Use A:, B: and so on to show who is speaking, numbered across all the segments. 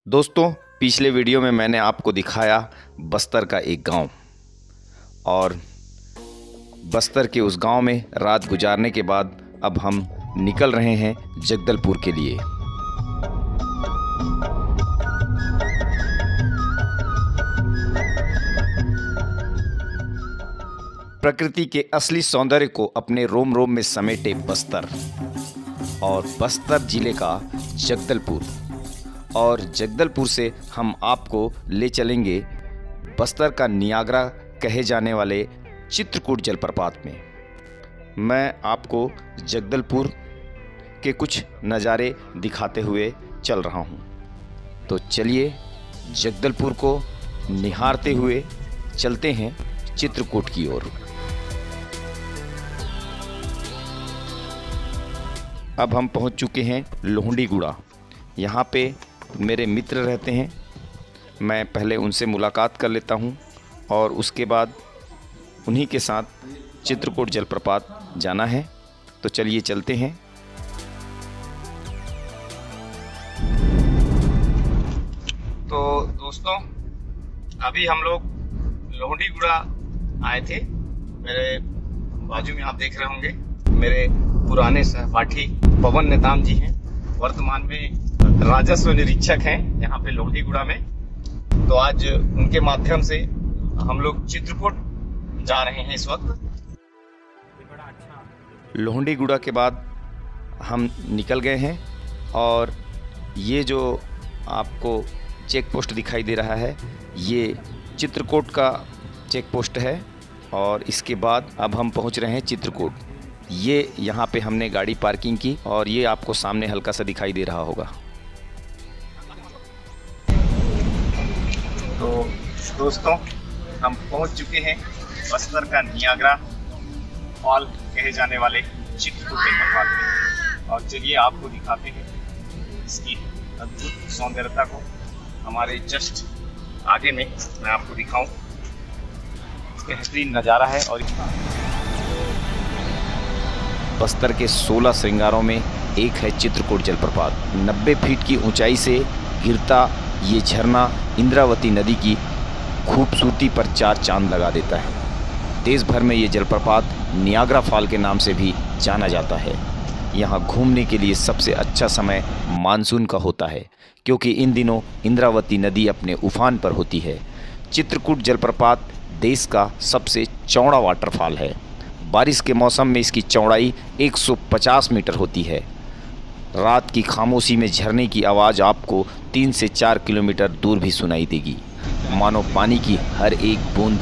A: दोस्तों, पिछले वीडियो में मैंने आपको दिखाया बस्तर का एक गांव और बस्तर के उस गांव में रात गुजारने के बाद अब हम निकल रहे हैं जगदलपुर के लिए। प्रकृति के असली सौंदर्य को अपने रोम रोम में समेटे बस्तर और बस्तर जिले का जगदलपुर, और जगदलपुर से हम आपको ले चलेंगे बस्तर का नियाग्रा कहे जाने वाले चित्रकूट जलप्रपात में। मैं आपको जगदलपुर के कुछ नज़ारे दिखाते हुए चल रहा हूं, तो चलिए जगदलपुर को निहारते हुए चलते हैं चित्रकूट की ओर। अब हम पहुंच चुके हैं लोहंडीगुड़ा। यहाँ पे मेरे मित्र रहते हैं, मैं पहले उनसे मुलाकात कर लेता हूं और उसके बाद उन्हीं के साथ चित्रकूट जलप्रपात जाना है। तो चलिए चलते हैं। तो दोस्तों, अभी हम लोग लोहंडीगुड़ा आए थे। मेरे बाजू में आप देख रहे होंगे मेरे पुराने सहपाठी पवन नेताम जी हैं, वर्तमान में राजस्व निरीक्षक हैं यहाँ पे लोहंडीगुड़ा में। तो आज उनके माध्यम से हम लोग चित्रकूट जा रहे हैं इस वक्त। लोहंडीगुड़ा के बाद हम निकल गए हैं और ये जो आपको चेक पोस्ट दिखाई दे रहा है, ये चित्रकूट का चेक पोस्ट है। और इसके बाद अब हम पहुंच रहे हैं चित्रकूट। ये यहाँ पे हमने गाड़ी पार्किंग की और ये आपको सामने हल्का सा दिखाई दे रहा होगा। तो दोस्तों, हम पहुंच चुके हैं बस्तर का नियाग्रा फॉल कहे जाने वाले चित्रकूट जलप्रपात में। और चलिए आपको दिखाते हैं इसकी अद्भुत सौंदर्यता को। हमारे जस्ट आगे में मैं आपको दिखाऊं, बेहतरीन नज़ारा है। और बस्तर के 16 श्रृंगारों में एक है चित्रकूट जलप्रपात। 90 फीट की ऊंचाई से गिरता ये झरना इंद्रावती नदी की खूबसूरती पर चार चांद लगा देता है। देश भर में ये जलप्रपात नियाग्रा फॉल के नाम से भी जाना जाता है। यहाँ घूमने के लिए सबसे अच्छा समय मानसून का होता है, क्योंकि इन दिनों इंद्रावती नदी अपने उफान पर होती है। चित्रकूट जलप्रपात देश का सबसे चौड़ा वाटरफॉल है। बारिश के मौसम में इसकी चौड़ाई 150 मीटर होती है। रात की खामोशी में झरने की आवाज़ आपको 3 से 4 किलोमीटर दूर भी सुनाई देगी, मानो पानी की हर एक बूंद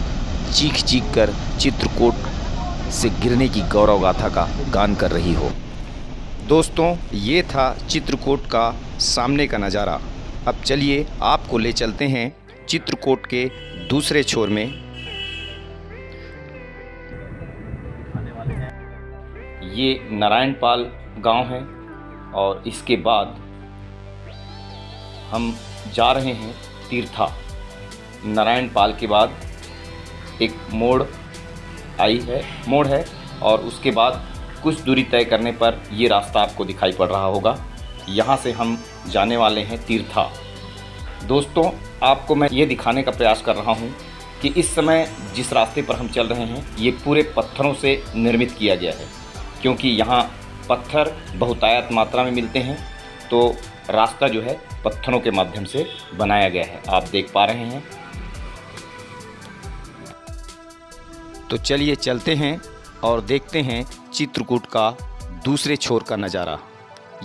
A: चीख चीख कर चित्रकूट से गिरने की गौरव गाथा का गान कर रही हो। दोस्तों, ये था चित्रकूट का सामने का नज़ारा। अब चलिए आपको ले चलते हैं चित्रकूट के दूसरे छोर में। ये नारायणपाल गांव है और इसके बाद हम जा रहे हैं तीर्था। नारायणपाल के बाद एक मोड़ है और उसके बाद कुछ दूरी तय करने पर ये रास्ता आपको दिखाई पड़ रहा होगा। यहाँ से हम जाने वाले हैं तीर्था। दोस्तों, आपको मैं ये दिखाने का प्रयास कर रहा हूँ कि इस समय जिस रास्ते पर हम चल रहे हैं ये पूरे पत्थरों से निर्मित किया गया है, क्योंकि यहाँ पत्थर बहुतायत मात्रा में मिलते हैं। तो रास्ता जो है पत्थरों के माध्यम से बनाया गया है, आप देख पा रहे हैं। तो चलिए चलते हैं और देखते हैं चित्रकूट का दूसरे छोर का नज़ारा।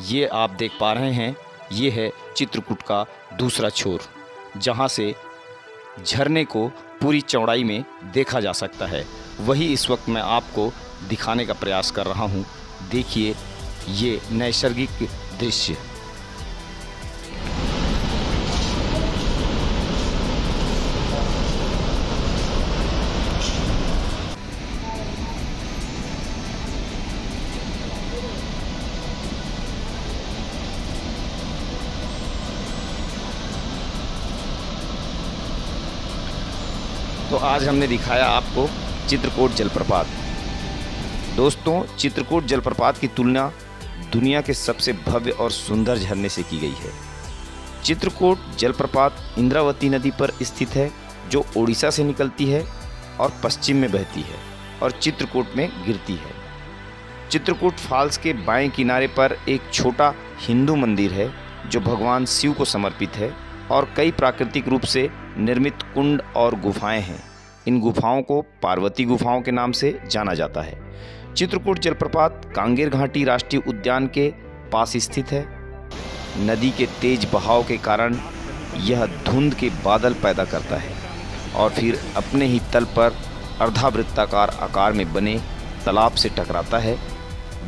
A: ये आप देख पा रहे हैं, ये है चित्रकूट का दूसरा छोर, जहाँ से झरने को पूरी चौड़ाई में देखा जा सकता है। वही इस वक्त मैं आपको दिखाने का प्रयास कर रहा हूँ। देखिए ये नैसर्गिक दृश्य। तो आज हमने दिखाया आपको चित्रकूट जलप्रपात। दोस्तों, चित्रकूट जलप्रपात की तुलना दुनिया के सबसे भव्य और सुंदर झरने से की गई है। चित्रकूट जलप्रपात इंद्रावती नदी पर स्थित है, जो ओडिशा से निकलती है और पश्चिम में बहती है और चित्रकूट में गिरती है। चित्रकूट फॉल्स के बाएं किनारे पर एक छोटा हिंदू मंदिर है जो भगवान शिव को समर्पित है और कई प्राकृतिक रूप से निर्मित कुंड और गुफाएं हैं। इन गुफाओं को पार्वती गुफाओं के नाम से जाना जाता है। चित्रकूट जलप्रपात कांगेर घाटी राष्ट्रीय उद्यान के पास स्थित है। नदी के तेज बहाव के कारण यह धुंध के बादल पैदा करता है और फिर अपने ही तल पर अर्धावृत्ताकार आकार में बने तालाब से टकराता है।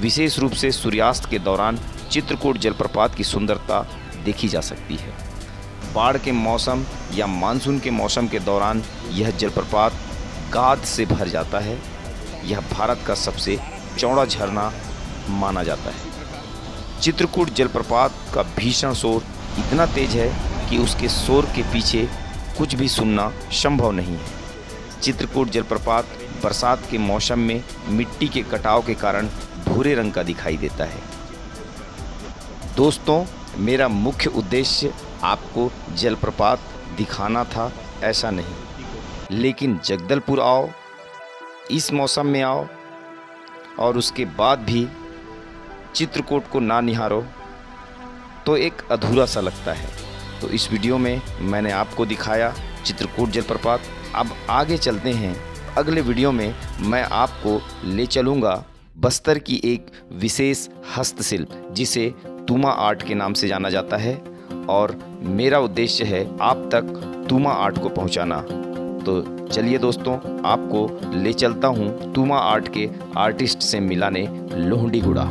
A: विशेष रूप से सूर्यास्त के दौरान चित्रकूट जलप्रपात की सुंदरता देखी जा सकती है। बाढ़ के मौसम या मानसून के मौसम के दौरान यह जलप्रपात गाद से भर जाता है। यह भारत का सबसे चौड़ा झरना माना जाता है। चित्रकूट जलप्रपात का भीषण शोर इतना तेज है कि उसके शोर के पीछे कुछ भी सुनना संभव नहीं है। चित्रकूट जलप्रपात बरसात के मौसम में मिट्टी के कटाव के कारण भूरे रंग का दिखाई देता है। दोस्तों, मेरा मुख्य उद्देश्य आपको जलप्रपात दिखाना था, ऐसा नहीं, लेकिन जगदलपुर आओ, इस मौसम में आओ और उसके बाद भी चित्रकूट को ना निहारो तो एक अधूरा सा लगता है। तो इस वीडियो में मैंने आपको दिखाया चित्रकूट जलप्रपात। अब आगे चलते हैं। अगले वीडियो में मैं आपको ले चलूँगा बस्तर की एक विशेष हस्तशिल्प जिसे तुमा आर्ट के नाम से जाना जाता है और मेरा उद्देश्य है आप तक तुमा आर्ट को पहुंचाना। तो चलिए दोस्तों, आपको ले चलता हूं तुमा आर्ट के आर्टिस्ट से मिलाने लोहंडीगुड़ा।